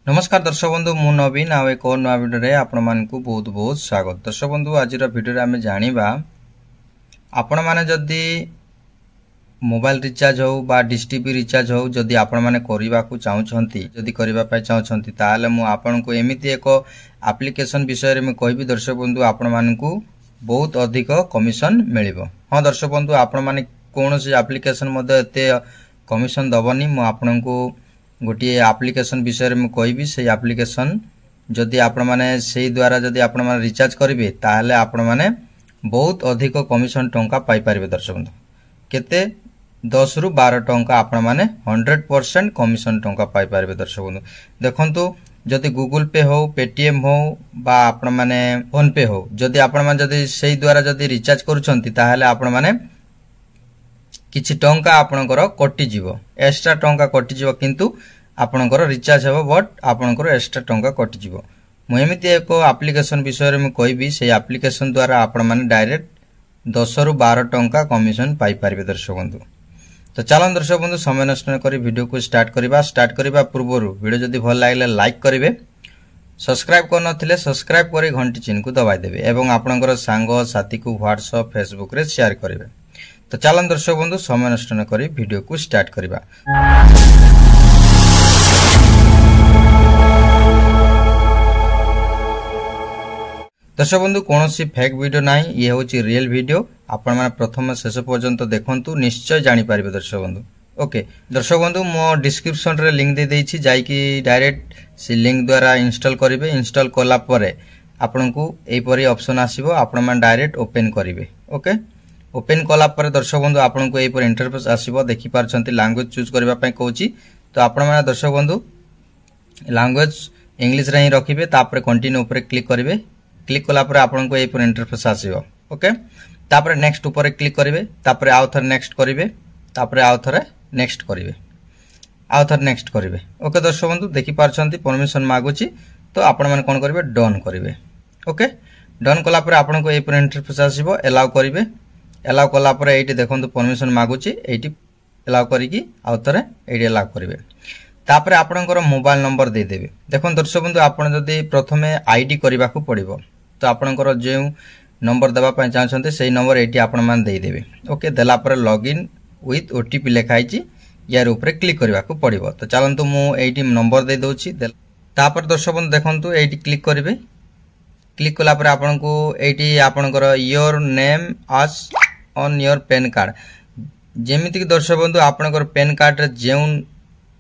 नमस्कार दर्शक बंधु मु नवीन आ एक नया वीडियो रे आपण मानकु बहुत बहुत स्वागत। दर्शक बंधु आज वीडियो रे आमे जानिबा आपण माने जदी मोबाइल रिचार्ज हो बा डिश टीवी रिचार्ज हो जदी आपण माने करिबा को चाहउछंती जदी करिबा पय चाहउछंती ताले मु आपण को एमिति एक एप्लीकेशन विषय रे मैं कहबी दर्शक बंधु आपण मानकु बहुत अधिक कमिशन मिलिबो। हां दर्शक बंधु आपण माने कोनोसी एप्लीकेशन मध्ये एते कमिशन दबनी मु आपण को गोटे एप्लीकेशन विषय में कहबी से एप्लीकेशन जदि आपण माने से द्वारा जदि आपण माने रिचार्ज करिवे ताहले आपण माने बहुत अधिक कमिशन टंका पाई परिबे। दर्शक बंधु केते 10 रु 12 टंका आपण माने 100% कमिशन टंका पाई परिबे। दर्शक बंधु देखंतु जदि गूगल पे हो पेटीएम हो बा आपण माने फोन पे हो जदि आपण माने जदि से द्वारा जदि रिचार्ज करूछंती ताहले आपण माने किछि टंका आपणकर कटि जीवो एक्स्ट्रा टंका कटि जीवो किंतु आपणकर रिचार्ज हेबो बट आपणकर एक्स्ट्रा टंका कटि जीवो। मु एमिति एक एप्लीकेशन विषय में कहबी से एप्लीकेशन द्वारा आपण माने डायरेक्ट 10 रु 12 टंका कमिशन पाई परिबे। दर्शक बंधु तो चलन दर्शक बंधु समय नष्ट न करी वीडियो को स्टार्ट करबा पूर्व वीडियो जदि भल लागले लाइक करिवे सब्सक्राइब कर नथिले सब्सक्राइब करी घंटी चिन्ह को दबाई देबे एवं आपणकर सांग साथी को व्हाट्सएप फेसबुक रे शेयर करिवे। तो चलन दर्शक बंधु समय नष्ट न करी वीडियो को स्टार्ट करिबा। दर्शक बंधु कोनोसी फेक वीडियो नाही ये होची रियल वीडियो आपण माने प्रथम शेष पर्यंत देखंतु निश्चय जानि पारिबे। दर्शक बंधु ओके दर्शक बंधु मो डिस्क्रिप्शन रे लिंक दे देछि जाई कि डायरेक्ट से लिंक द्वारा इंस्टॉल करिवे इंस्टॉल कोला परे आपनकु एई परी ऑप्शन आसीबो आपण माने डायरेक्ट ओपन करिवे। ओके ओपन कला पर दर्शक बंधु आपन को एई पर इंटरफेस आसीबो देखि पारछंती लैंग्वेज चूज करबा पय कहूची तो आपण माने दर्शक बंधु लैंग्वेज इंग्लिश रे ही रखिबे तापर कंटिन्यू ऊपर क्लिक करिवे क्लिक कला पर आपन को एई पर इंटरफेस आसीबो। ओके तापर नेक्स्ट ऊपर क्लिक करिवे तापर आउथर नेक्स्ट करिवे तापर आउथर नेक्स्ट करिवे आउथर नेक्स्ट करिवे। ओके दर्शक बंधु देखि पारछंती परमिशन मागुची तो आपण माने कोन करिवे डन करिवे। ओके डन कला पर आपन को एई पर इंटरफेस आसीबो अलाउ करिवे एलाउ कला पर एटी देखंतु परमिशन मागुची एटी एलाउ करिकी आउथरे एटी एलाउ करिवे तापर आपनकर मोबाइल नंबर दे देबे। देखन दर्शक बंधु आपण जदी प्रथमे आईडी करिबा को पड़िबो तो आपनकर जे नंबर देबा पय चाहछन्ते सेही नंबर एटी आपण मान दे देबे। ओके देला पर लॉगिन विथ ओटीपी लिखाइची यार ऊपर क्लिक करिबा को पड़िबो। तो चलंतु मु एटी नंबर दे दोछि तापर दर्शक बंधु देखंतु एटी क्लिक करिवे क्लिक कला पर आपन को एटी आपनकर your name as on your PAN card जेमिति कि दर्शक बंधु आपनकर पेन कार्ड रे जेउ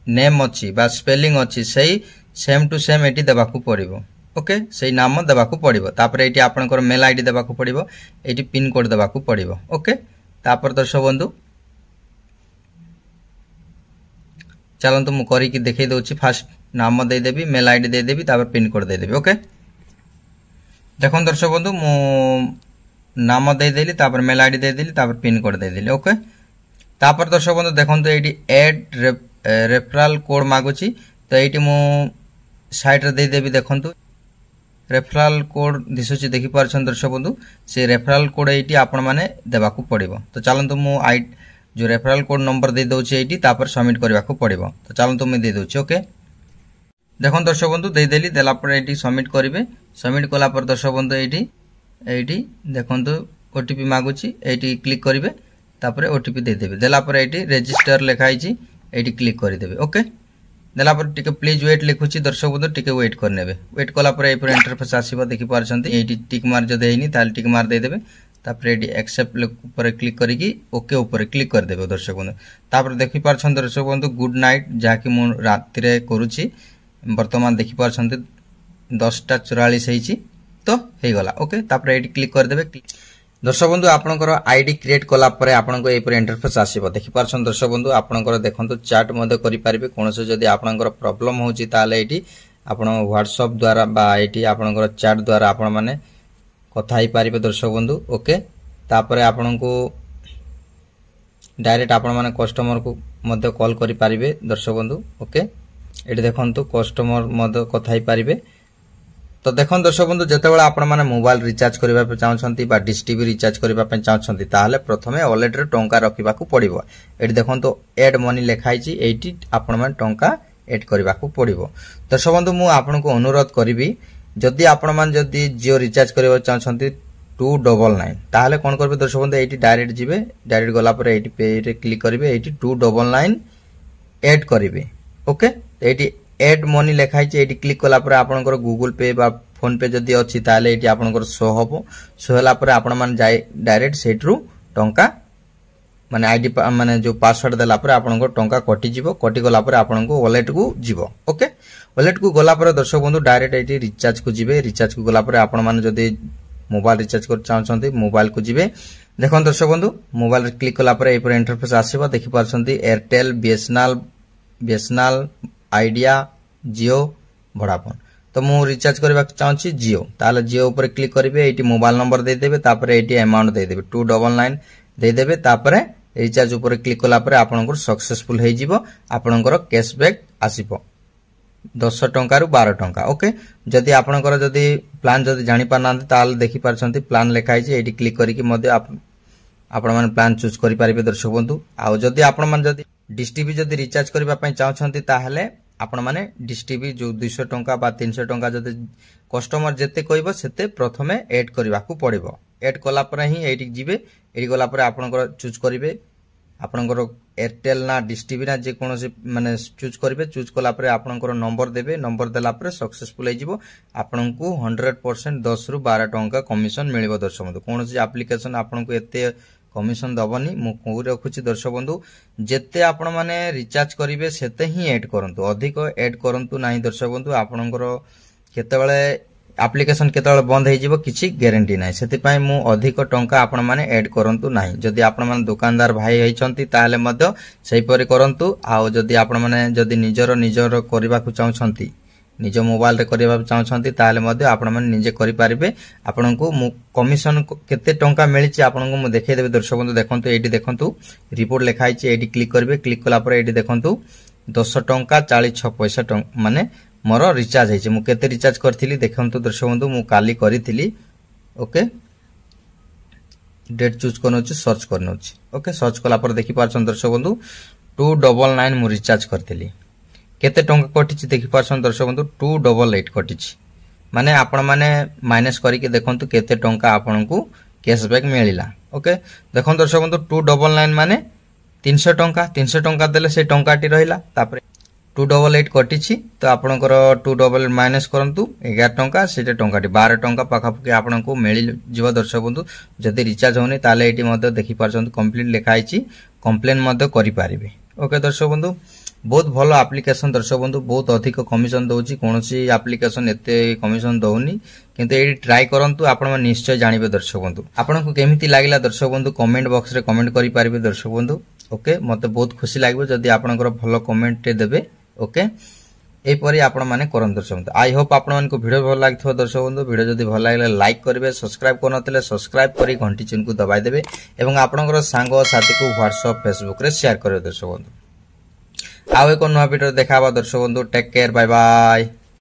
नेम अछि बा स्पेलिंग अछि सही सेम टू सेम एटी देबा को पड़िबो। ओके सही नाम देबा को पड़िबो तापर एटी आपनकर मेल आईडी देबा को पड़िबो एटी पिन कोड देबा को पड़िबो। ओके तापर दर्शक बंधु चलंतु मु करी कि देखै दोछि फर्स्ट नाम दे देबी मेल आईडी दे देबी तापर पिन कोड दे देबी। ओके देखन दर्शक बंधु मु नाम दे देली तापर मेल आईडी दे देली तापर पिन कोड दे देली। ओके तापर दर्शक बंधु देखंतु एटी ऐड रेफरल कोड मागुची तो एटी मु साइड रे दे देबी देखंतु रेफरल कोड दिसुची देखि पारछन दर्शक बंधु से रेफरल कोड एटी आपण माने देबा को पड़िबो। तो चलंतु मु आई जो रेफरल कोड नंबर दे दोची एटी तापर सबमिट करबा को पड़िबो। तो चलंतु मैं दे दोची। ओके देखन दर्शक बंधु दे देली देला पर एटी सबमिट करिवे सबमिट कला पर दर्शक बंधु एटी देखंतु ओटीपी मागुची एटी क्लिक करिवे तापर ओटीपी दे देबे देला पर एटी रजिस्टर लिखाइची एटी क्लिक करि देबे। ओके देला पर टिके प्लीज वेट लिखुची दर्शक बंधु टिके वेट करनेबे वेट कला पर एई पर इंटरफेस आसीबो देखि पारछंती एटी टिक मार जदे हेनी ताल टिक मार दे देबे तापर एटी एक्सेप्ट ऊपर क्लिक करिकी ओके ऊपर क्लिक कर देबे। दर्शक बंधु तापर देखि पारछन दर्शक बंधु गुड नाइट जाकी मु राति रे करूची वर्तमान देखि पारछंती 10:44 हेची तो हे गला। ओके तापर एटी क्लिक कर देबे। दर्शक बंधु आपनकर आईडी क्रिएट कला परे आपनको एई पर इंटरफेस आसीबो देखि पारछन दर्शक बंधु आपनकर देखंतु चैट मध्ये करि पारिबे कोनसे जदी आपनकर प्रॉब्लम होची ताले एटी आपण व्हाट्सएप द्वारा बा एटी आपनकर चैट द्वारा आपण माने कथा ही पारिबे दर्शक बंधु। ओके तापर आपनको डायरेक्ट आपण माने कस्टमर को मध्ये कॉल करि पारिबे दर्शक बंधु। ओके एटी देखंतु कस्टमर मध्ये कथा ही पारिबे। तो देखन दर्शक बंधु जेतेबेला आपण माने मोबाइल रिचार्ज करबा पे चाहछंती बा डिश टीवी रिचार्ज करबा पे चाहछंती ताहाले प्रथमे वॉलेट रे टंका रखिबा को पड़िबो। एटी देखन तो ऐड मनी लिखाइची एटी आपण माने टंका एड करने को पड़ो। दर्शक बंधु मु आपन को अनुरोध करी जदि आपण मान जदि जियो रिचार्ज करबा चाहछंती 299 ताहले कोन करबे दर्शक बंधु एटी डायरेक्ट जिवे डायरेक्ट गला पर एटी पे रे क्लिक करिवे एटी 299 ऐड करिवे ओके एटी ऐड मनी लिखाई छै एटी क्लिक कला पर आपनकर गूगल पे बा फोन पे जदि अछि ताहले एटी आपनकर शो हबो शो हला पर आपण मान जाय डायरेक्ट सेटरू टंका माने आईडी माने जो पासवर्ड देला पर आपन को टंका कटि जीवो कटि गला पर आपन को वॉलेट को जीवो ओके वॉलेट को गला पर दर्शक बंधु डायरेक्ट एटी रिचार्ज को जीवे रिचार्ज को गला पर आपन मान जदि मोबाइल रिचार्ज कर चाहछंती मोबाइल को जीवे देखन दर्शक बंधु मोबाइल रे क्लिक कला पर ए पर इंटरफेस आसीबो देखि पारछंती एयरटेल बीएसएनएल आइडिया जियो वोडाफोन तो मु रिचार्ज करबा चाहछि जियो ताले जियो ऊपर क्लिक करिवे एटी मोबाइल नंबर दे देबे तापर एटी अमाउंट दे देबे 299 दे देबे तापर रिचार्ज ऊपर क्लिक कला पर आपनकर सक्सेसफुल हे जिवो आपनकर कैशबैक आसीबो 10 टंका रु 12 टंका ओके जदि आपनकर जदि प्लान जदि जानि पारनांती ताल देखि पारछंती प्लान लेखाई छै एटी क्लिक करिकि मध्ये आपण मान प्लान चूज करि पारिबे दर्शक बंधु आ जदि आपण मान जदि डिश टीवी जदि रिचार्ज करबा पई चाहछंती ताहले आपण माने डिश टीवी जो 200 टंका बा 300 टंका जदि कस्टमर जेते कहबो सेते प्रथमे ऐड करबा को पड़िबो ऐड कला पर ही एटी जिवे एटी गला पर आपनकर चूज करिवे आपनकर एयरटेल ना डिश टीवी ना जे कोनोसी माने चूज करिवे चूज कला पर आपनकर नंबर देबे नंबर देला पर सक्सेसफुल हे जिवो आपनकु 100% 10 रु 12 टंका कमिशन मिलिबो दर्शक बंधु कोनोसी एप्लीकेशन आपनकु एते कमिशन दबनी मु को रखुची दर्शक बंधु जेते आपण माने रिचार्ज करिवे सेते ही ऐड करंतु अधिक ऐड करंतु नाही दर्शक बंधु आपनकर केतेबेले एप्लीकेशन केतेबेले बंद हे जिवो किछि ग्यारंटी नाही सेति पई मु अधिक टंका आपण माने ऐड करंतु नाही जदि आपण माने दुकानदार भाई हेचंती ताले मध्य सही परि करंतु आ जदि आपण माने जदि निजर करबा को चाहछंती निज मोबाइल रे करबा चाहछंती ताले मध्य आपण माने निजे करि पारिबे आपण को मु कमिशन केते टंका मिलि छि आपण को मु देखाइ देबे दर्शक बंधु देखंतु एडी देखंतु रिपोर्ट लिखाइ छि एडी क्लिक करबे क्लिक कला पर एडी देखंतु 10 टंका 46 पैसा माने मोर रिचार्ज है मु केते रिचार्ज करथिली देखंतु दर्शक बंधु मु काली करिथिली ओके डेट चूज करनोछि सर्च करनोछि ओके सर्च कला पर देखि पारछन दर्शक बंधु 299 मु रिचार्ज करथिली केते टंका कटिछि देखि पारछन दर्शक बंधु 288 कटिछि माने आपण माने माइनस करिके देखंतु केते टंका आपनकु कैशबैक मिलिला ओके देखन दर्शक बंधु 299 माने 300 टंका देले से टंकाटी रहिला तापर 288 कटिछि तो आपनकर 288 माइनस करंतु 11 टंका सेटे टंकाटी 12 टंका पाखापके आपनकु मिल जिवो दर्शक बंधु जदि रिचार्ज होनी ताले एटी मध्ये देखि पारछंतु कंप्लीट लिखाइछि कंप्लेन मध्ये करि पारिबे ओके दर्शक बंधु बहुत भलो एप्लीकेशन दर्शक बंधु बहुत अधिक कमिशन दउची कोनोसी एप्लीकेशन एते कमिशन दउनी किंतु एडी ट्राई करंतु आपण निश्चय जानिबे दर्शक बंधु आपनको केमिति लागिला दर्शक बंधु कमेंट बॉक्स रे कमेंट करि पारिबे दर्शक बंधु ओके मते बहुत खुशी लागबे जदि आपनकर भलो कमेंट टे देबे ओके ए परी आपण माने करन दर्शक बंधु आई होप आपण मानको वीडियो भल लागथो दर्शक बंधु वीडियो जदि भल लागले लाइक करिवे सब्सक्राइब करनतले सब्सक्राइब करी घंटी चिन्ह को दबाई देबे एवं आपनकर सांग साथी को WhatsApp Facebook रे शेयर करिवे दर्शक बंधु आउ एको नवा वीडियो देखाबा दर्शक बंधु टेक केयर बाय बाय।